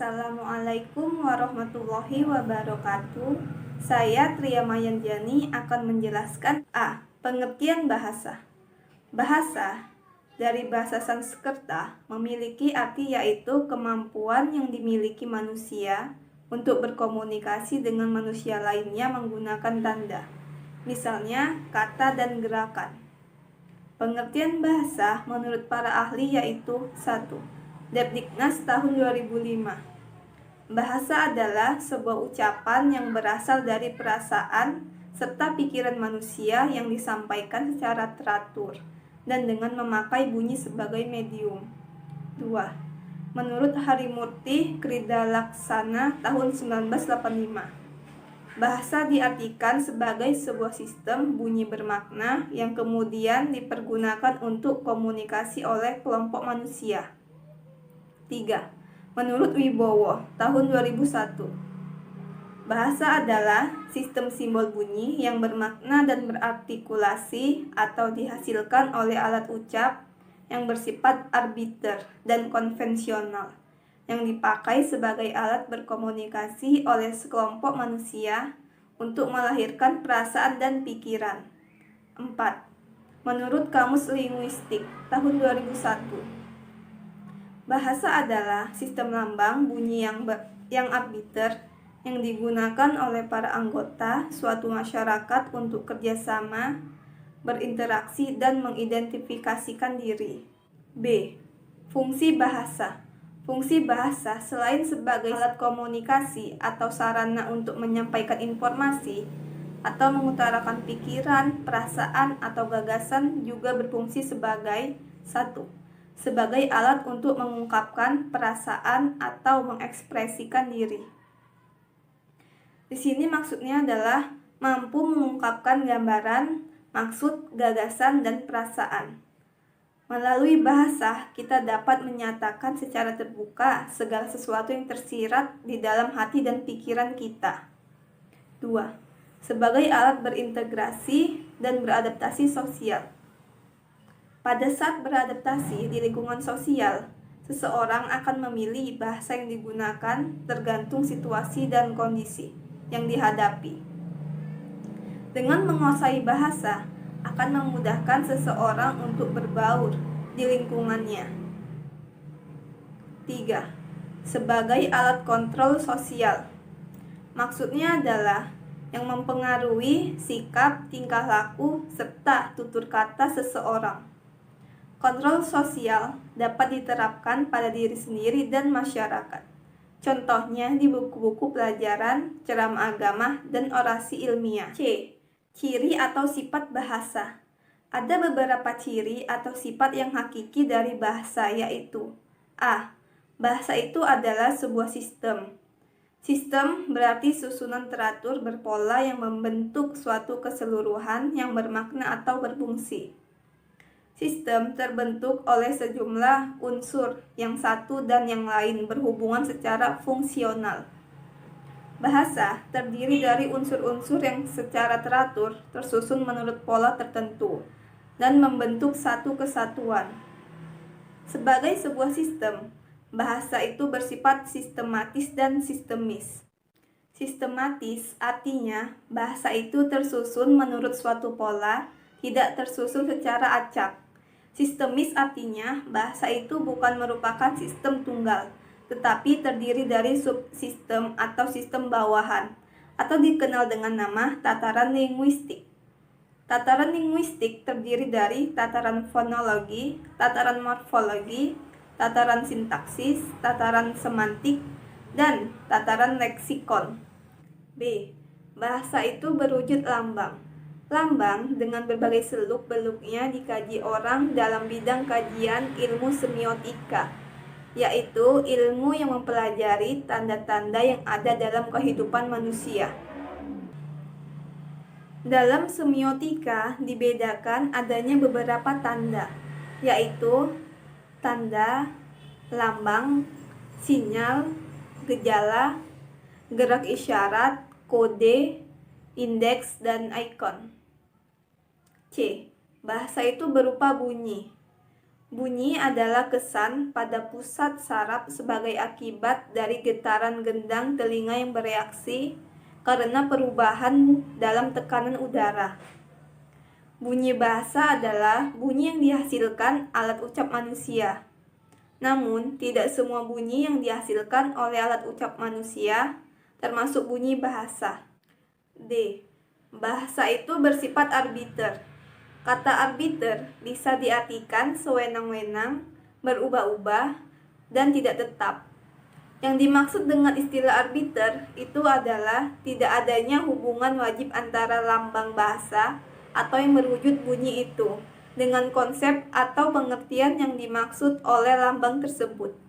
Assalamualaikum warahmatullahi wabarakatuh. Saya Tria Mayanjani akan menjelaskan A. Pengertian bahasa. Bahasa dari bahasa Sanskerta memiliki arti yaitu kemampuan yang dimiliki manusia untuk berkomunikasi dengan manusia lainnya menggunakan tanda, misalnya kata dan gerakan. Pengertian bahasa menurut para ahli yaitu 1. Depdiknas tahun 2005. Bahasa adalah sebuah ucapan yang berasal dari perasaan serta pikiran manusia yang disampaikan secara teratur dan dengan memakai bunyi sebagai medium. 2. Menurut Harimurti Kridalaksana tahun 1985. Bahasa diartikan sebagai sebuah sistem bunyi bermakna yang kemudian dipergunakan untuk komunikasi oleh kelompok manusia. 3. Menurut Wibowo tahun 2001. Bahasa adalah sistem simbol bunyi yang bermakna dan berartikulasi atau dihasilkan oleh alat ucap yang bersifat arbiter dan konvensional yang dipakai sebagai alat berkomunikasi oleh sekelompok manusia untuk melahirkan perasaan dan pikiran. 4. Menurut Kamus Linguistik tahun 2001. Bahasa adalah sistem lambang bunyi yang arbiter yang digunakan oleh para anggota suatu masyarakat untuk kerjasama, berinteraksi, dan mengidentifikasikan diri. B. Fungsi bahasa. Fungsi bahasa selain sebagai alat komunikasi atau sarana untuk menyampaikan informasi atau mengutarakan pikiran, perasaan, atau gagasan juga berfungsi sebagai 1. Sebagai alat untuk mengungkapkan perasaan atau mengekspresikan diri. Di sini maksudnya adalah mampu mengungkapkan gambaran, maksud, gagasan, dan perasaan. Melalui bahasa, kita dapat menyatakan secara terbuka segala sesuatu yang tersirat di dalam hati dan pikiran kita. 2. Sebagai alat berintegrasi dan beradaptasi sosial. Pada saat beradaptasi di lingkungan sosial, seseorang akan memilih bahasa yang digunakan tergantung situasi dan kondisi yang dihadapi. Dengan menguasai bahasa, akan memudahkan seseorang untuk berbaur di lingkungannya. 3. Sebagai alat kontrol sosial. Maksudnya adalah yang mempengaruhi sikap, tingkah laku, serta tutur kata seseorang. Kontrol sosial dapat diterapkan pada diri sendiri dan masyarakat. Contohnya di buku-buku pelajaran, ceramah agama, dan orasi ilmiah. C. Ciri atau sifat bahasa. Ada beberapa ciri atau sifat yang hakiki dari bahasa, yaitu A. Bahasa itu adalah sebuah sistem. Sistem berarti susunan teratur berpola yang membentuk suatu keseluruhan yang bermakna atau berfungsi. Sistem terbentuk oleh sejumlah unsur yang satu dan yang lain berhubungan secara fungsional. Bahasa terdiri dari unsur-unsur yang secara teratur tersusun menurut pola tertentu dan membentuk satu kesatuan. Sebagai sebuah sistem, bahasa itu bersifat sistematis dan sistemis. Sistematis artinya bahasa itu tersusun menurut suatu pola, tidak tersusun secara acak. Sistemis artinya bahasa itu bukan merupakan sistem tunggal, tetapi terdiri dari subsistem atau sistem bawahan, atau dikenal dengan nama tataran linguistik. Tataran linguistik terdiri dari tataran fonologi, tataran morfologi, tataran sintaksis, tataran semantik, dan tataran leksikon. B. Bahasa itu berwujud lambang. Lambang dengan berbagai seluk-beluknya dikaji orang dalam bidang kajian ilmu semiotika, yaitu ilmu yang mempelajari tanda-tanda yang ada dalam kehidupan manusia. Dalam semiotika dibedakan adanya beberapa tanda, yaitu tanda, lambang, sinyal, gejala, gerak isyarat, kode, indeks, dan ikon. C. Bahasa itu berupa bunyi. Bunyi adalah kesan pada pusat saraf sebagai akibat dari getaran gendang telinga yang bereaksi karena perubahan dalam tekanan udara. Bunyi bahasa adalah bunyi yang dihasilkan alat ucap manusia. Namun, tidak semua bunyi yang dihasilkan oleh alat ucap manusia termasuk bunyi bahasa. D. Bahasa itu bersifat arbiter. Kata arbiter bisa diartikan sewenang-wenang, berubah-ubah, dan tidak tetap. Yang dimaksud dengan istilah arbiter itu adalah tidak adanya hubungan wajib antara lambang bahasa atau yang berwujud bunyi itu dengan konsep atau pengertian yang dimaksud oleh lambang tersebut.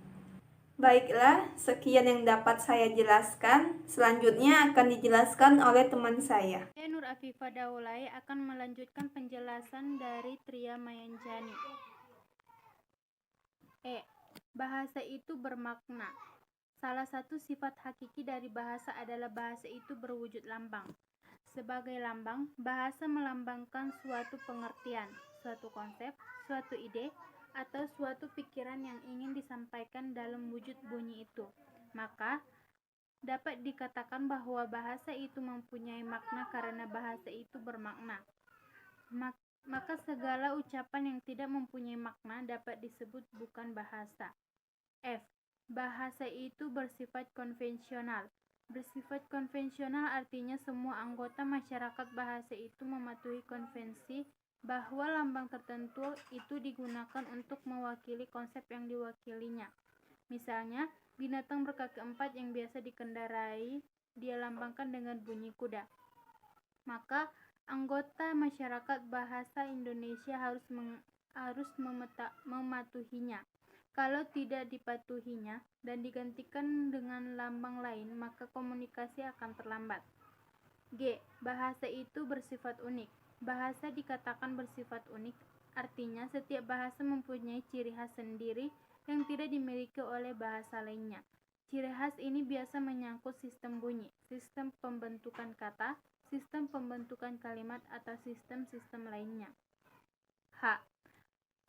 Baiklah, sekian yang dapat saya jelaskan. Selanjutnya akan dijelaskan oleh teman saya. Saya Nur Afifah Daulay akan melanjutkan penjelasan dari Tria Mayanjani. Bahasa itu bermakna. Salah satu sifat hakiki dari bahasa adalah bahasa itu berwujud lambang. Sebagai lambang, bahasa melambangkan suatu pengertian, suatu konsep, suatu ide, atau suatu pikiran yang ingin disampaikan dalam wujud bunyi itu. Maka, dapat dikatakan bahwa bahasa itu mempunyai makna karena bahasa itu bermakna. Maka segala ucapan yang tidak mempunyai makna dapat disebut bukan bahasa. F. Bahasa itu bersifat konvensional. Bersifat konvensional artinya semua anggota masyarakat bahasa itu mematuhi konvensi bahwa lambang tertentu itu digunakan untuk mewakili konsep yang diwakilinya. Misalnya, binatang berkaki empat yang biasa dikendarai dia lambangkan dengan bunyi kuda. Maka, anggota masyarakat bahasa Indonesia harus mematuhinya. Kalau tidak dipatuhinya dan digantikan dengan lambang lain, maka komunikasi akan terlambat. G. Bahasa itu bersifat unik. Bahasa dikatakan bersifat unik, artinya setiap bahasa mempunyai ciri khas sendiri yang tidak dimiliki oleh bahasa lainnya. Ciri khas ini biasa menyangkut sistem bunyi, sistem pembentukan kata, sistem pembentukan kalimat, atau sistem-sistem lainnya. H.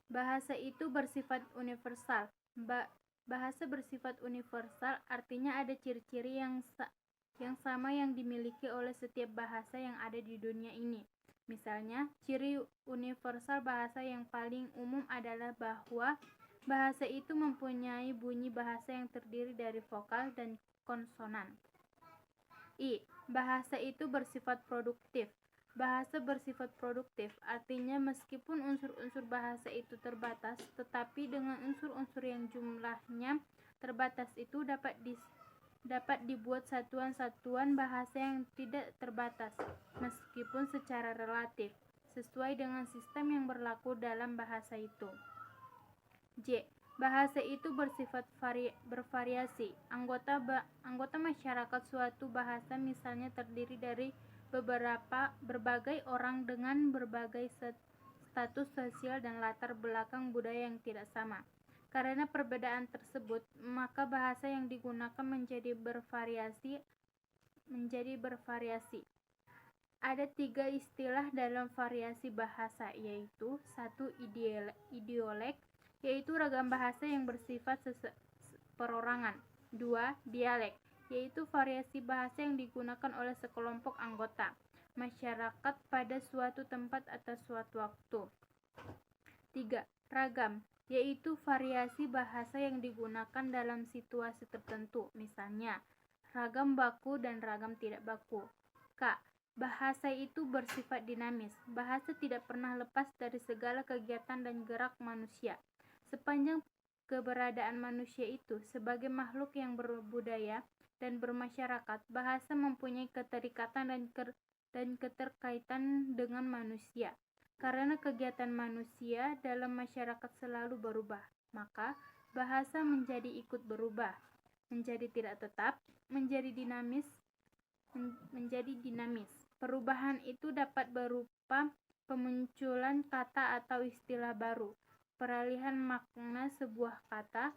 Bahasa itu bersifat universal. Bahasa bersifat universal artinya ada ciri-ciri yang sama yang dimiliki oleh setiap bahasa yang ada di dunia ini. Misalnya, ciri universal bahasa yang paling umum adalah bahwa bahasa itu mempunyai bunyi bahasa yang terdiri dari vokal dan konsonan. I. Bahasa itu bersifat produktif. Bahasa bersifat produktif artinya meskipun unsur-unsur bahasa itu terbatas, tetapi dengan unsur-unsur yang jumlahnya terbatas itu dapat dibuat satuan-satuan bahasa yang tidak terbatas, meskipun secara relatif, sesuai dengan sistem yang berlaku dalam bahasa itu. J. Bahasa itu bersifat bervariasi. Anggota masyarakat suatu bahasa misalnya terdiri dari berbagai orang dengan berbagai status sosial dan latar belakang budaya yang tidak sama. Karena perbedaan tersebut, maka bahasa yang digunakan menjadi bervariasi. Ada 3 istilah dalam variasi bahasa, yaitu 1. Idiolek, yaitu ragam bahasa yang bersifat perorangan. 2. Dialek, yaitu variasi bahasa yang digunakan oleh sekelompok anggota masyarakat pada suatu tempat atau suatu waktu. 3. Ragam, yaitu variasi bahasa yang digunakan dalam situasi tertentu, misalnya ragam baku dan ragam tidak baku. K. Bahasa itu bersifat dinamis. Bahasa tidak pernah lepas dari segala kegiatan dan gerak manusia. Sepanjang keberadaan manusia itu sebagai makhluk yang berbudaya dan bermasyarakat, bahasa mempunyai keterikatan dan keterkaitan dengan manusia. Karena kegiatan manusia dalam masyarakat selalu berubah, maka bahasa menjadi ikut berubah, menjadi tidak tetap, menjadi dinamis. Perubahan itu dapat berupa pemunculan kata atau istilah baru, peralihan makna sebuah kata,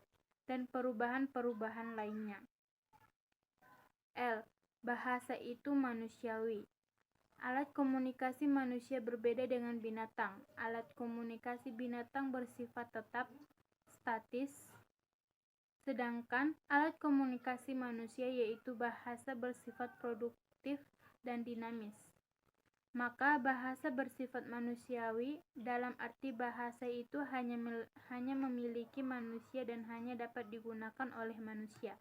dan perubahan-perubahan lainnya. L. Bahasa itu manusiawi. Alat komunikasi manusia berbeda dengan binatang. Alat komunikasi binatang bersifat tetap, statis, sedangkan alat komunikasi manusia yaitu bahasa bersifat produktif dan dinamis. Maka bahasa bersifat manusiawi dalam arti bahasa itu hanya memiliki manusia dan hanya dapat digunakan oleh manusia.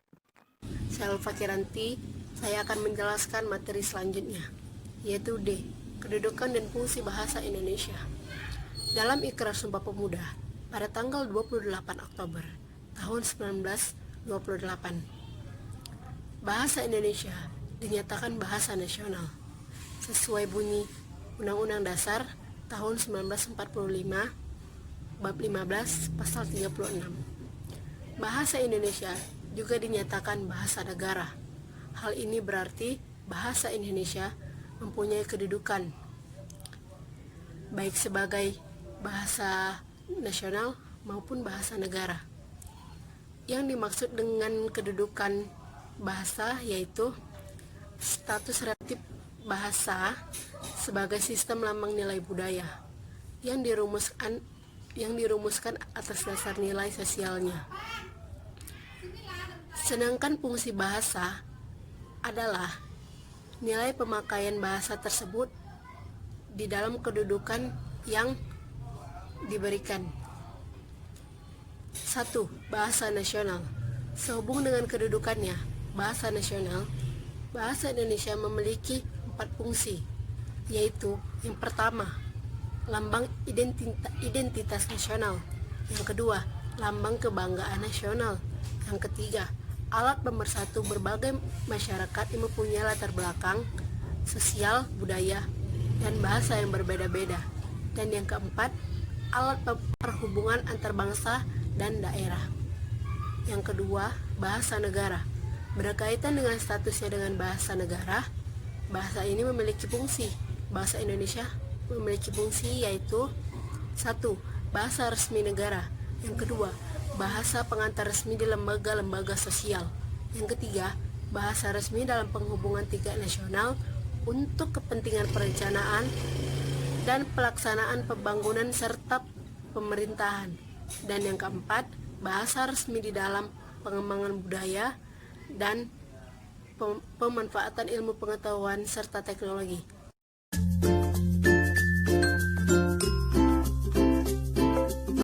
Saya Alfa Kiranti, saya akan menjelaskan materi selanjutnya, yaitu D. Kedudukan dan fungsi bahasa Indonesia. Dalam Ikrar Sumpah Pemuda pada tanggal 28 Oktober tahun 1928, bahasa Indonesia dinyatakan bahasa nasional sesuai bunyi Undang-Undang Dasar tahun 1945 bab 15 pasal 36. Bahasa Indonesia juga dinyatakan bahasa negara. Hal ini berarti bahasa Indonesia mempunyai kedudukan baik sebagai bahasa nasional maupun bahasa negara. Yang dimaksud dengan kedudukan bahasa yaitu status relatif bahasa sebagai sistem lambang nilai budaya yang dirumuskan atas dasar nilai sosialnya. Sedangkan fungsi bahasa adalah nilai pemakaian bahasa tersebut di dalam kedudukan yang diberikan. 1. Bahasa nasional. Sehubung dengan kedudukannya, bahasa nasional, bahasa Indonesia memiliki 4 fungsi, yaitu yang pertama, lambang identitas nasional. Yang kedua, lambang kebanggaan nasional. Yang ketiga, alat pemersatu berbagai masyarakat yang mempunyai latar belakang sosial, budaya, dan bahasa yang berbeda-beda. Dan yang keempat, alat perhubungan antar bangsa dan daerah. Yang kedua, bahasa negara. Berkaitan dengan statusnya dengan bahasa negara, bahasa ini memiliki fungsi. Bahasa Indonesia memiliki fungsi yaitu 1. Bahasa resmi negara. Yang kedua, bahasa pengantar resmi di lembaga-lembaga sosial. Yang ketiga, bahasa resmi dalam penghubungan tingkat nasional untuk kepentingan perencanaan dan pelaksanaan pembangunan serta pemerintahan. Dan yang keempat, bahasa resmi di dalam pengembangan budaya dan pemanfaatan ilmu pengetahuan serta teknologi.